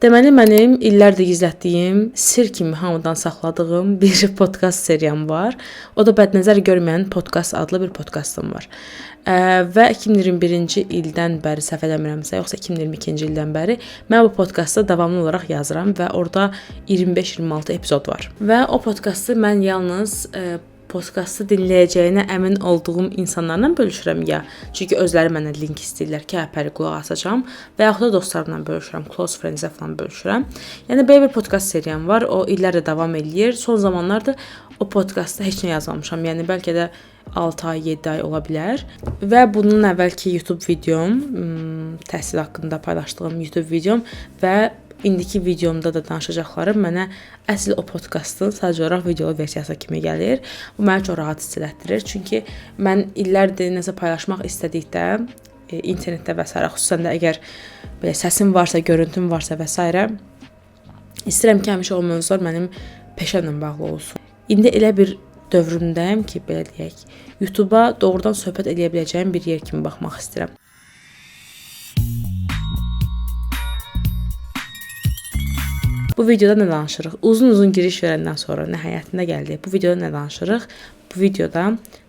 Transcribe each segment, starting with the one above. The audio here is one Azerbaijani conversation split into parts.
Deməli, mənim illərdir gizlətdiyim, sir kimi hamıdan saxladığım bir podkast seriyam var. O da Bədnəzər Görməyən Podkast adlı bir podkastım var. Və 2021-ci ildən bəri səhv eləmirəmsə, yoxsa 2022-ci ildən bəri mən bu podkastda davamlı olaraq yazıram və orada 25-26 epizod var. Və o podkastı mən yalnız podkastı dinləyəcəyinə əmin olduğum insanlarla bölüşürəm ya. Çünki özləri mənə link istəyirlər ki, əpəri qulaq asacağam və yaxud da dostlarımla bölüşürəm, close friends-ə falan bölüşürəm. Yəni belə bir podkast seriyam var. O illərlə davam eləyir. Son zamanlarda o podkastda heç nə yazmamışam. Yəni bəlkə də 6 ay, 7 ay ola bilər. Və bunun əvvəlki YouTube videom, təhsil haqqında paylaşdığım YouTube videom və indiki videomda da danışacaqlarım mənə əsl o podkastın sadəcə olaraq videolu versiyası kimi gəlir. Bu məni çox rahat hiss etdirir. Çünki mən illərdir nəsə paylaşmaq istədikdə internetdə və s. xüsusən də əgər belə səsim varsa, görüntüm varsa və s. istəyirəm ki, həmişə o mövzular mənim peşəmlə bağlı olsun. İndi elə bir dövrümdəyəm ki, belə deyək, YouTube-a doğrudan söhbət edə biləcəyim bir yer kimi baxmaq istəyirəm. Bu videoda nə danışırıq? Uzun giriş verəndən sonra nəhayətində gəldik. Bu videoda nə danışırıq? Bu videoda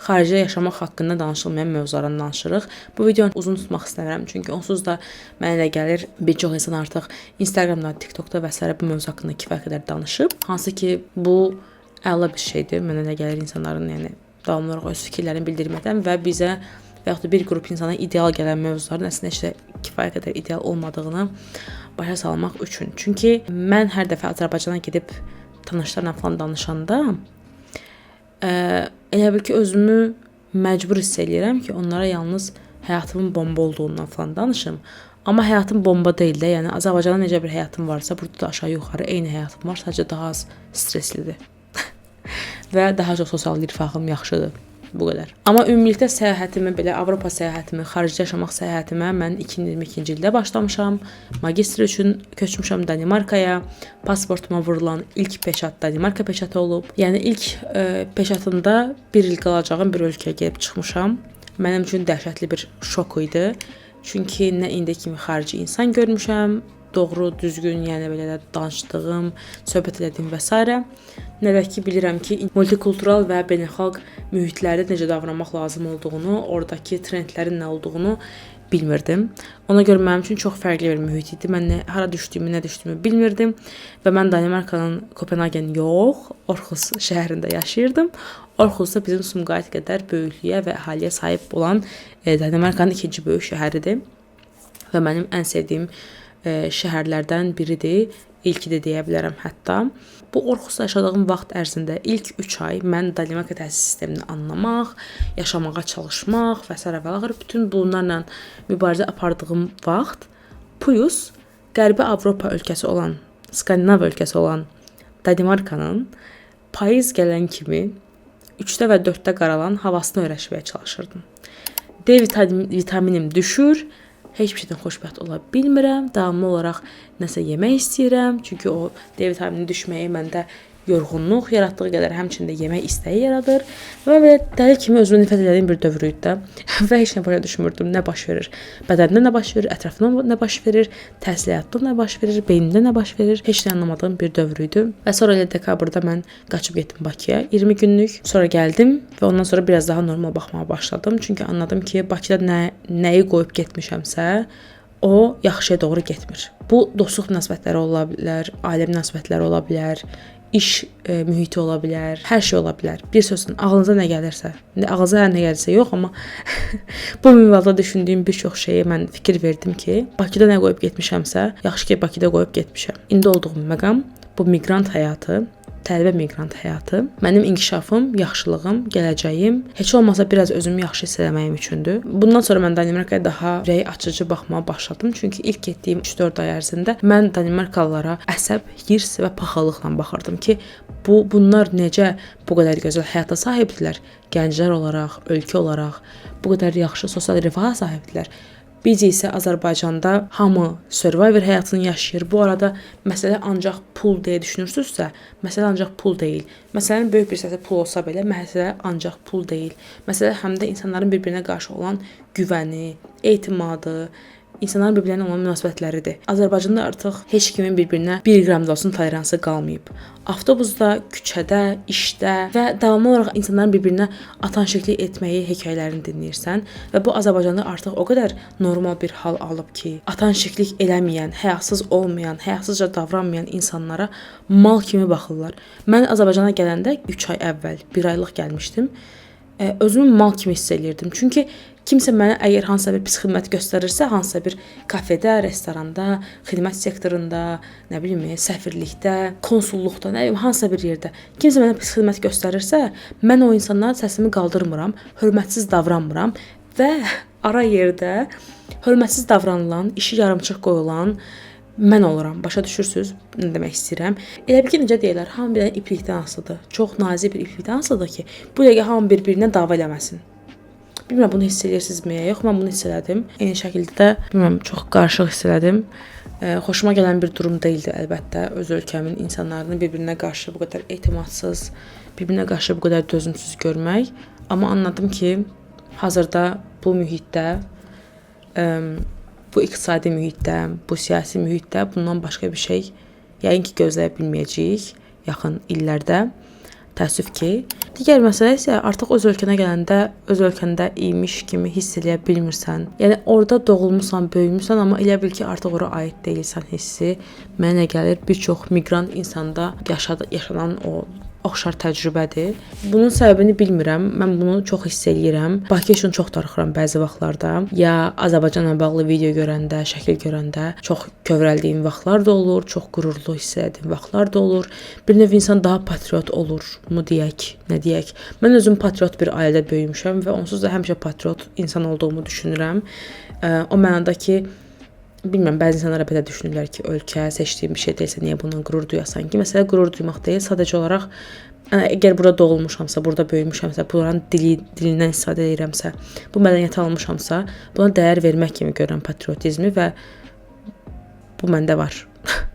xaricdə yaşamaq haqqında danışılmayan mövzulardan danışırıq. Bu videonu uzun tutmaq istəmirəm, çünki onsuz da mənə elə gəlir bir çox insan artıq Instagramda, TikTokda və s. bu mövzu haqqında kifayət qədər danışıb. Hansı ki, bu əla bir şeydir. Mənə elə gəlir insanların davamlı olaraq öz fikirlərini bildirməkdən və bizə və yaxud da bir qrup insana ideal gələn mövzuların əslində heç də kifayət qədər ideal olmadığını başa salmaq üçün. Çünki mən hər dəfə Azərbaycana gedib tanışlarla falan danışanda elə bil ki, özümü məcbur hiss edirəm ki, onlara yalnız həyatımın bomba olduğundan falan danışım. Amma həyatım bomba deyil də, yəni Azərbaycanda necə bir həyatım varsa, burada da aşağı-yuxarı eyni həyatım var, sadəcə daha az stresslidir. Və daha çox sosial rifahım yaxşıdır. Bu qədər. Amma ümumilikdə səyahətimi, belə Avropa səyahətimi, xaricdə yaşamaq səyahətimə mən 2022-ci ildə başlamışam. Magistr üçün köçmüşəm Danimarkaya. Pasportuma vurulan ilk peşat Danimarka peşatı olub. Yəni ilk peşatında bir il qalacağım bir ölkəyə gedib çıxmışam. Mənim üçün dəhşətli bir şok idi. Çünki nə indi kimi xarici insan görmüşəm, doğru, düzgün, yəni belə də danışdığım, söhbət etdiyim və s. Nə də ki, bilirəm ki, multikultural və beynəlxalq mühitlərdə necə davranmaq lazım olduğunu, oradakı trendlərin nə olduğunu bilmirdim. Ona görə mənim üçün çox fərqli bir mühit idi. Mən hara düşdüyümü, nə düşdüyümü bilmirdim və mən Danimarkanın Kopenhagen yox, Aarhus şəhərində yaşayırdım. Aarhus da bizim Sumqayıt qədər böyüklüyə və əhaliyə sahib olan Danimarkanın ikinci böyük şəhəridir və mənim ən sevdiyim şəhərlərdən biridir. İlki də deyə bilərəm hətta. Bu Aarhusda yaşadığım vaxt ərzində ilk 3 ay mən Danimarka təhsil sistemini anlamaq, yaşamağa çalışmaq və s. və ağır bütün bunlarla mübarizə apardığım vaxt plus Qərbi Avropa ölkəsi olan, Skandinav ölkəsi olan Danimarkanın payız gələn kimi 3-də və 4-də qaralan havasını öyrəşməyə çalışırdım. D vitaminim düşür. Heç bir şeydən xoşbəxt ola bilmirəm. Davamlı olaraq nəsə yemək istəyirəm. Çünki o D vitamini düşməyi məndə yorğunluq yaratdığı qədər həmçində yemək istəyi yaradır. Və belə dəli kimi özümü nifrət etdiyim bir dövr idi də. Və heç nə başa düşmürdüm. Nə baş verir? Bədəndə nə baş verir? Ətrafında nə baş verir? Təhsil həyatında nə baş verir? Beynimdə nə baş verir? Heç nə anlamadığım bir dövr idi. Və sonra elə dekabrda mən qaçıb getdim Bakıya 20 günlük. Sonra gəldim və ondan sonra biraz daha normal baxmağa başladım. Çünki anladım ki, Bakıda nəyi qoyub getmişəmsə, o yaxşıya doğru getmir. Bu dostluq münasibətləri ola bilər, ailə münasibətləri ola bilər, iş mühiti ola bilər, hər şey ola bilər. Bir sözlə ağlınıza nə gəlirsə, ağlınıza nə gəlirsə yox, amma bu minvalda düşündüyüm bir çox şeyə mən fikir verdim ki, Bakıda nə qoyub getmişəmsə, yaxşı ki, Bakıda qoyub getmişəm. İndi olduğum məqam bu miqrant həyatı, tələbə miqrant həyatı, mənim inkişafım, yaxşılığım, gələcəyim, heç olmasa biraz özümü yaxşı hiss etməyim üçündür. Bundan sonra mən Danimarkaya daha ürək açıcı baxmağa başladım. Çünki ilk getdiyim 3-4 ay ərzində mən Danimarkalılara əsəb, hirs və paxıllıqla baxırdım ki, bunlar necə bu qədər gözəl həyata sahibdirlər? Gənclər olaraq, ölkə olaraq bu qədər yaxşı sosial rifaha sahibdirlər. Biz isə Azərbaycanda hamı survivor həyatını yaşayır. Bu arada məsələ ancaq pul deyə düşünürsünüzsə, məsələ ancaq pul deyil. Məsələnin böyük bir hissəsi pul olsa belə, məsələ ancaq pul deyil. Məsələ həm də insanların bir-birinə qarşı olan güvəni, etimadı, insanların bir-birlərinə olan münasibətləridir. Azərbaycanda artıq heç kimin bir-birinə 1 qram da olsun toleransı qalmayıb. Avtobusda, küçədə, işdə və davamlı olaraq insanların bir-birinə atanşiklik etməyi hekayələrini dinləyirsən və bu Azərbaycanda artıq o qədər normal bir hal alıb ki, atanşiklik eləməyən, həyasız olmayan, həyasızca davranmayan insanlara mal kimi baxırlar. Mən Azərbaycana gələndə 3 ay əvvəl, 1 aylıq gəlmişdim. Özümü mal kimi hiss eləyirdim. Çünki kimsə mənə əgər hansısa bir pis xidmət göstərirsə, hansısa bir kafedə, restoranda, xidmət sektorunda, nə bilim, səfirlikdə, konsulluqda, nə bilim, hansısa bir yerdə kimsə mənə pis xidmət göstərirsə, mən o insanlara səsimi qaldırmıram, hörmətsiz davranmıram və ara yerdə hörmətsiz davranılan, işi yarımçıq qoyulan mən oluram. Başa düşürsüz nə demək istəyirəm? Elə bil ki, necə deyirlər, hamı bir iplikdən asılıdır. Çox nazik bir iplikdən asılıdır ki, bu dəqiqə hamı bir-birinə dava eləməsin. Bilmirəm, bunu hiss edirsinizmi? Yox, mən bunu hiss elədim. Eyni şəkildə də, bilmirəm, çox qarışıq hiss elədim. Xoşuma gələn bir durum deyildi əlbəttə. Öz ölkəmin insanlarını bir-birinə qarşı bu qədər etimadsız, bir-birinə qarşı bu qədər dözümsüz görmək. Amma anladım ki, hazırda bu mühitdə, bu iqtisadi mühitdə, bu siyasi mühitdə bundan başqa bir şey yəqin ki, gözləyə bilməyəcəyik yaxın illərdə. Təəssüf ki. Digər məsələ isə artıq öz ölkənə gələndə öz ölkəndə imiş kimi hiss eləyə bilmirsən. Yəni orada doğulmusan, böyümüsən, amma elə bil ki, artıq ora aid deyilsən hissi mənə gəlir. Bir çox miqrant insanda yaşanan o oxşar təcrübədir. Bunun səbəbini bilmirəm. Mən bunu çox hiss eləyirəm. Bakı üçün çox darıxıram bəzi vaxtlarda. Ya Azərbaycanla bağlı video görəndə, şəkil görəndə çox kövrəldiyim vaxtlar da olur, çox qürurlu hiss etdiyim vaxtlar da olur. Bir növ insan daha patriot olur, mu deyək, nə deyək. Mən özüm patriot bir ailədə böyümüşəm və onsuz da həmişə patriot insan olduğumu düşünürəm. O mənada ki, bilmirəm, bəzi insanlar belə düşünürlər ki, ölkə seçdiyim bir şey deyilsə, niyə bundan qürur duyasan ki? Məsələ qürur duymaq deyil, sadəcə olaraq əgər burada doğulmuşamsa, burada böyümüşəmsə, buranın dilindən istifadə edirəmsə, bu mədəniyyəti almışamsa, buna dəyər vermək kimi görürəm patriotizmi və bu məndə var.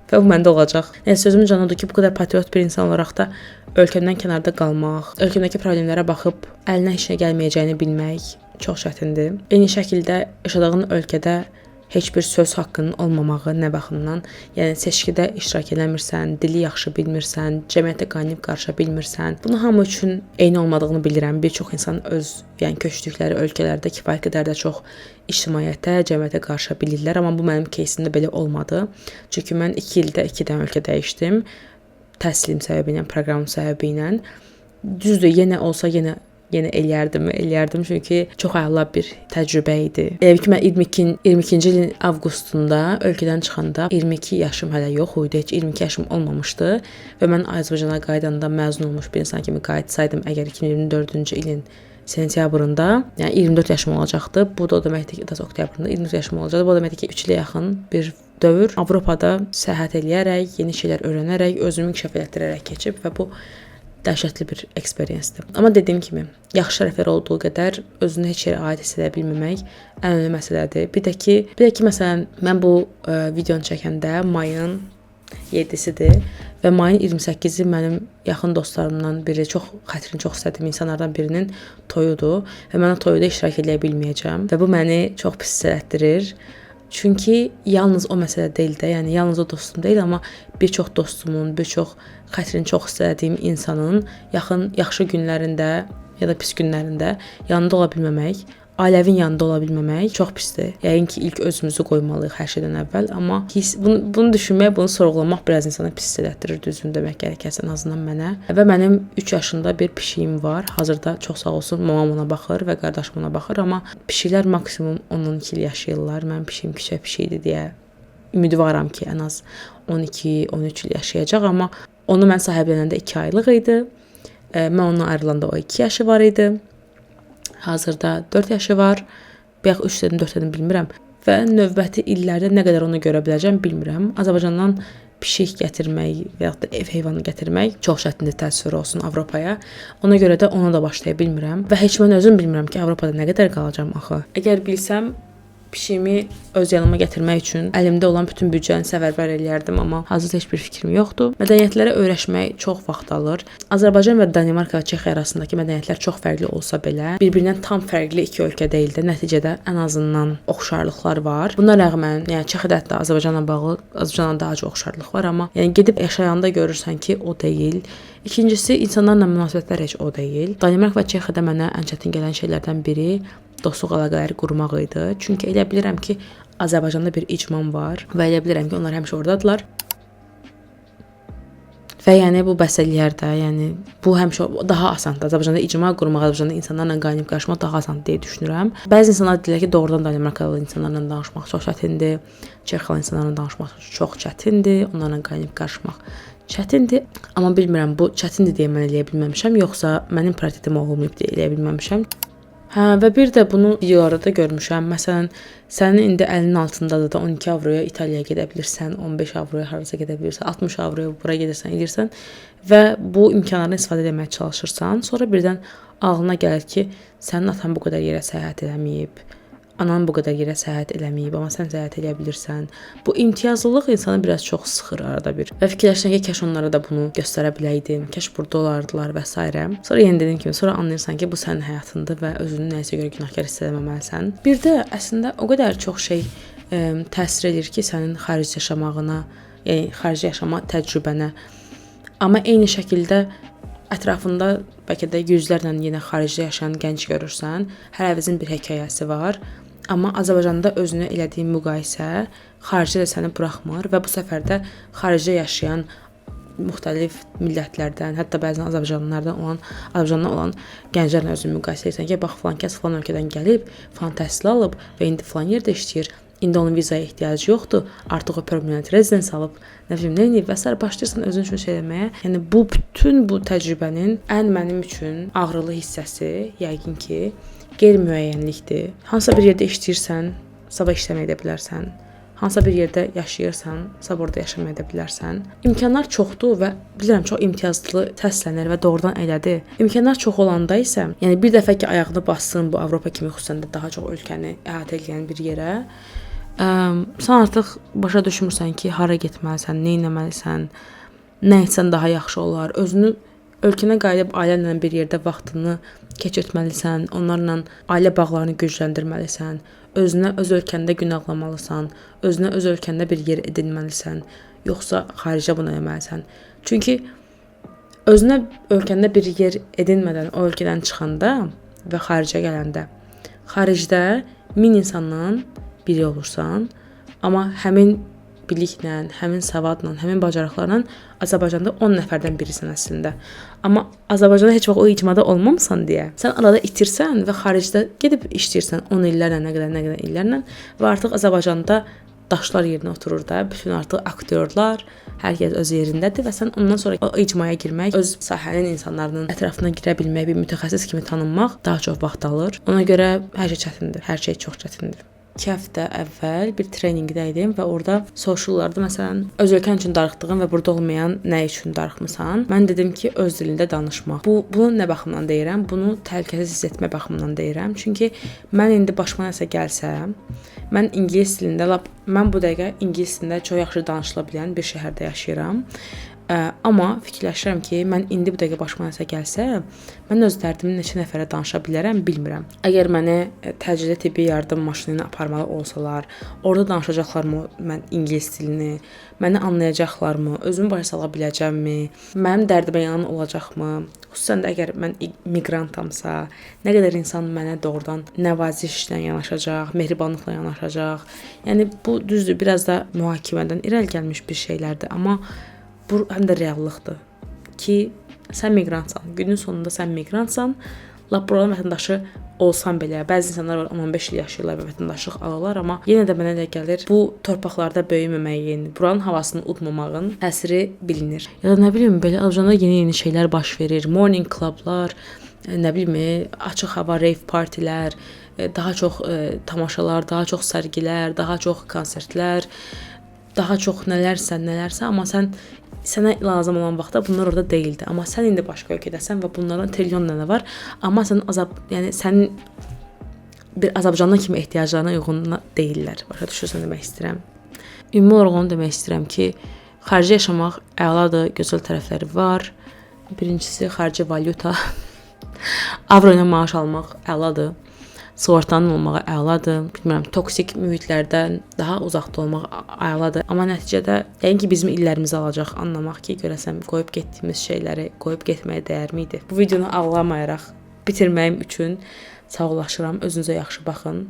Və bu məndə olacaq. Yəni sözümün canı odur ki, bu qədər patriot bir insan olaraq da ölkəmdən kənarda qalmaq, ölkəmdəki problemlərə baxıb əlinə heç nə gəlməyəcəyini bilmək çox çətindir. Eyni şəkildə yaşadığın ölkədə heç bir söz haqqının olmamağı nə baxımdan, yəni seçkidə iştirak eləmirsən, dili yaxşı bilmirsən, cəmiyyətə qaynayıb qarışa bilmirsən. Bunu hamı üçün eyni olmadığını bilirəm. Bir çox insan öz, yəni köçdükləri ölkələrdə kifayət qədər də çox ictimaiyyətə, cəmiyyətə qarışa bilirlər, amma bu mənim кейsimdə belə olmadı. Çünki mən 2 ildə 2 dənə ölkə dəyişdim. Təhsilim səbəbi ilə, proqramım səbəbi ilə. Düzdür, yenə olsa yenə eləyərdim çünki çox əla bir təcrübə idi. Elə ki, mən 22-ci ilin avqustunda ölkədən çıxanda 22 yaşım hələ yox idi, heç 22 yaşım olmamışdı və mən Azərbaycana qayıdanda məzun olmuş bir insan kimi qayıtsaydım, əgər 2024-cü ilin sentyabrında, yəni 24 yaşım olacaqdı. Bu da o deməkdir ki, oktyabrında 24 yaşım olacaqdı. Bu da deməkdir ki, 3 ilə yaxın bir dövr Avropada səyahət eləyərək, yeni şeylər öyrənərək, özümü inkişaf etdirərək keçib və bu dəhşətli bir eksperiyensdir. Amma dediyim kimi, yaxşı tərəfləri olduğu qədər özünü heç yerə aid hiss edə bilməmək ən önəmli məsələdir. Bir də ki, məsələn, mən bu videonu çəkəndə mayın 7-sidir və mayın 28-i mənim yaxın dostlarımdan biri, xətrini çox istədiyim insanlardan birinin toyudur və mən o toyuda iştirak edə bilməyəcəm və bu məni çox pis hiss etdirir. Çünki yalnız o məsələ deyil də, yəni yalnız o dostum deyil, amma bir çox dostumun, bir çox xətrini çox istədiyim insanın yaxşı günlərində ya da pis günlərində yanında ola bilməmək, ailəvin yanında ola bilməmək çox pisdir. Yəqin ki, ilk özümüzü qoymalıyıq hər şeydən əvvəl, amma bunu düşünmək, bunu sorğulamaq biraz insana pis etdirir, düzgün demək gərəkirsə, ən azından mənə. Və mənim 3 yaşında bir pişiyim var. Hazırda çox sağ olsun, mamam ona baxır və qardaşım ona baxır, amma pişiklər maksimum 12 il yaşayırlar. Mənim pişiyim küçə pişiyidir deyə ümidvaram ki, ən az 12-13 il yaşayacaq, amma onu mən sahiblənəndə 2 aylıq idi. Mən ondan ayrılanda o 2 yaşı var idi. Hazırda 4 yaşı var. Bayaq 3 dedim, 4 dedim, bilmirəm. Və növbəti illərdə nə qədər onu görə biləcəm, bilmirəm. Azərbaycandan pişik gətirmək və ya da ev heyvanı gətirmək çox çətindir, təəssüf olsun Avropaya. Ona görə də ona da başlaya bilmirəm. Və heç mən özüm bilmirəm ki, Avropada nə qədər qalacam axı. Əgər bilsəm, pişiyimi öz yanıma gətirmək üçün əlimdə olan bütün büdcəni səfərbər eləyərdim, amma hazırda heç bir fikrim yoxdur. Mədəniyyətlərə öyrəşmək çox vaxt alır. Azərbaycan və Danimarka və Çexiya arasındakı mədəniyyətlər çox fərqli olsa belə, bir-birindən tam fərqli iki ölkə deyil də, nəticədə ən azından oxşarlıqlar var. Buna rəğmən, yəni Çexiyada hətta Azərbaycanla bağlı Azərbaycanla daha çox oxşarlıq var, amma yəni gedib yaşayanda görürsən ki, o deyil. İkincisi, insanlarla münasibətlər heç o deyil. Danimarka və Çexiyada mənə ən çətin gələn şeylərdən biri dostluq əlaqələri qurmaq idi. Çünki elə bilirəm ki, Azərbaycanda bir icman var və elə bilirəm ki, onlar həmişə oradadılar. Və yəni bu bəs eləyər də, yəni bu həmişə daha asandır. Azərbaycanda icma qurmaq, Azərbaycanda insanlarla qaynayıb qarışmaq daha asandır deyə düşünürəm. Bəzi insanlar deyirlər ki, doğrudan Danimarkalı insanlarla danışmaq çox çətindir, Çexiyal insanlarla danışmaq çox çətindir, onlarla qaynayıb qarışmaq çətindir. Amma bilmirəm, bu çətindir deyə mən eləyə bilməmişəm, yoxsa mənim prioritetim olmayıb deyə eləyə bilməmişəm. Hə, və bir də bunu videolarda da görmüşəm. Məsələn, sənin indi əlinin altındadır da 12 avroya İtaliyaya gedə bilirsən, 15 avroya harasa gedə bilirsən, 60 avroya bura gedirsən, edirsən və bu imkanlardan istifadə etməyə çalışırsan. Sonra birdən ağlına gəlir ki, sənin atan bu qədər yerə səyahət eləməyib, anan bu qədər yerə səyahət eləməyib, amma sən səyahət edə bilirsən. Bu imtiyazlılıq insanı biraz çox sıxır arada bir. Və fikirləşirsən ki, kaş onlara da bunu göstərə biləydim, kaş burada olardılar və s. Sonra yenə dediyim kimi, sonra anlayırsan ki, bu sənin həyatındır və özünü nəyisə görə günahkar hiss etməməlisən. Bir də əslində o qədər çox şey təsir edir ki, sənin xarici yaşamağına, yəni xarici yaşama təcrübənə. Amma eyni şəkildə ətrafında bəlkə də yüzlərlə yenə xaricdə yaşayan gənc görürsən. Hər əvəzin bir hekayəsi var. Amma Azərbaycanda özünə elədiyin müqayisə xaricdə də səni buraxmır və bu səfər də xaricdə yaşayan müxtəlif millətlərdən, hətta bəzən Azərbaycandan olan gənclərlə özünü müqayisə edirsən ki, bax filan kəs filan ölkədən gəlib, falan təhsil alıb və indi filan yerdə işləyir. İndi onun vizaya ehtiyacı yoxdur. Artıq o permanent residence alıb, nə bilim, nə edib və s. başlayırsan özün üçün şey eləməyə. Yəni bütün bu təcrübənin ən mənim üçün ağrılı hissəsi yəqin ki, qeyri-müəyyənlikdir. Hansısa bir yerdə işləyirsən, sabah işləməyə də bilərsən. Hansısa bir yerdə yaşayırsan, sabah orada yaşamaya da bilərsən. İmkanlar çoxdur və bilirəm çox imtiyazlı səslənir və doğrudan elədir. İmkanlar çox olanda isə, yəni bir dəfə ki ayağını bassın bu Avropa kimi xüsusən də daha çox ölkəni əhatə edən bir yerə, sən artıq başa düşmürsən ki, hara getməlisən, nə etməlisən, nə etsən daha yaxşı olar. Özünü ölkənə qayıdıb ailənlə bir yerdə vaxtını keçirtməlisən, onlarla ailə bağlarını gücləndirməlisən, özünə öz ölkəndə günahlanmalısan, özünə öz ölkəndə bir yer edinməlisən, yoxsa xaricə buna etməlisən. Çünki özünə ölkəndə bir yer edinmədən o ölkədən çıxanda və xaricə gələndə, xaricdə 1000 insandan biri olursan, amma həmin biliklə, həmin savadla, həmin bacarıqlarla Azərbaycanda 10 nəfərdən birisən əslində. Amma Azərbaycanda heç vaxt o icmada olmamısan deyə sən arada itirsən və xaricdə gedib işləyirsən 10 illərlə, nə qədər illərlə və artıq Azərbaycanda daşlar yerinə oturur da, bütün artıq aktyorlar, hər kəs öz yerindədir və sən ondan sonra o icmaya girmək, öz sahənin insanlarının ətrafına girə bilmək, bir mütəxəssis kimi tanınmaq daha çox vaxt alır. Ona görə hər şey çətindir, hər şey çox çətindir. 2 həftə əvvəl bir treninqdə idim və orada soruşurlardı, məsələn, öz ölkən üçün darıxdığın və burada olmayan nə üçün darıxmısan? Mən dedim ki, öz dilində danışmaq. Bunu nə baxımdan deyirəm? Bunu təhlükəsiz hiss etmə baxımından deyirəm. Çünki mən indi başıma nəsə gəlsə, mən ingilis dilində, mən bu dəqiqə ingilis dilində çox yaxşı danışıla bilən bir şəhərdə yaşayıram. Amma fikirləşirəm ki, mən indi bu dəqiqə başıma nəsə gəlsə, mən öz dərdimi neçə nəfərə danışa bilərəm, bilmirəm. Əgər məni təcili tibbi yardım maşını ilə aparmalı olsalar, orada danışacaqlarmı mən ingilis dilini, məni anlayacaqlarmı, özümü başa sala biləcəmmi, mənim dərdimə yanan olacaqmı? Xüsusən də əgər mən migrantamsa, nə qədər insan mənə doğrudan nəvazişlə yanaşacaq, mehribanlıqla yanaşacaq. Yəni bu düzdür, biraz da mühakimədən irəli gəlmiş bir şeylərdir, amma bu həm də reallıqdır ki, sən migrantsan. Günün sonunda sən migrantsan, lap buranın vətəndaşı olsan belə, bəzi insanlar var 15 il yaşayırlar və vətəndaşlıq alırlar, amma yenə də mənə elə gəlir, bu torpaqlarda böyüməməyin, buranın havasını udmamağın təsiri bilinir. Ya da nə bilim, belə Azərbaycanda yeni şeylər baş verir, morning clublar, nə bilim, açıq hava rave partilər, daha çox tamaşalar, daha çox sərgilər, daha çox konsertlər, daha çox nələrsə, amma sənə lazım olan vaxtda bunlar orada deyildi. Amma sən indi başqa ölkədəsən və bunlardan trilyon dənə var. Amma sənin sənin bir Azərbaycanlı kimi ehtiyaclarına uyğun deyirlər. Başa düşürsən demək istəyirəm. Ümumi olaraq onu demək istəyirəm ki, xarici yaşamaq əladır, gözəl tərəfləri var. Birincisi xarici valyuta. Avro ilə maaş almaq əladır. Sığortanın olmağı əladır. Bilmirəm, toksik mühitlərdən daha uzaqda olmaq əladır. Amma nəticədə yəqin ki, bizim illərimizi alacaq anlamaq ki, görəsən qoyub getdiyimiz şeyləri qoyub getməyə dəyərmi idi? Bu videonu ağlamayaraq bitirməyim üçün sağollaşıram. Özünüzə yaxşı baxın.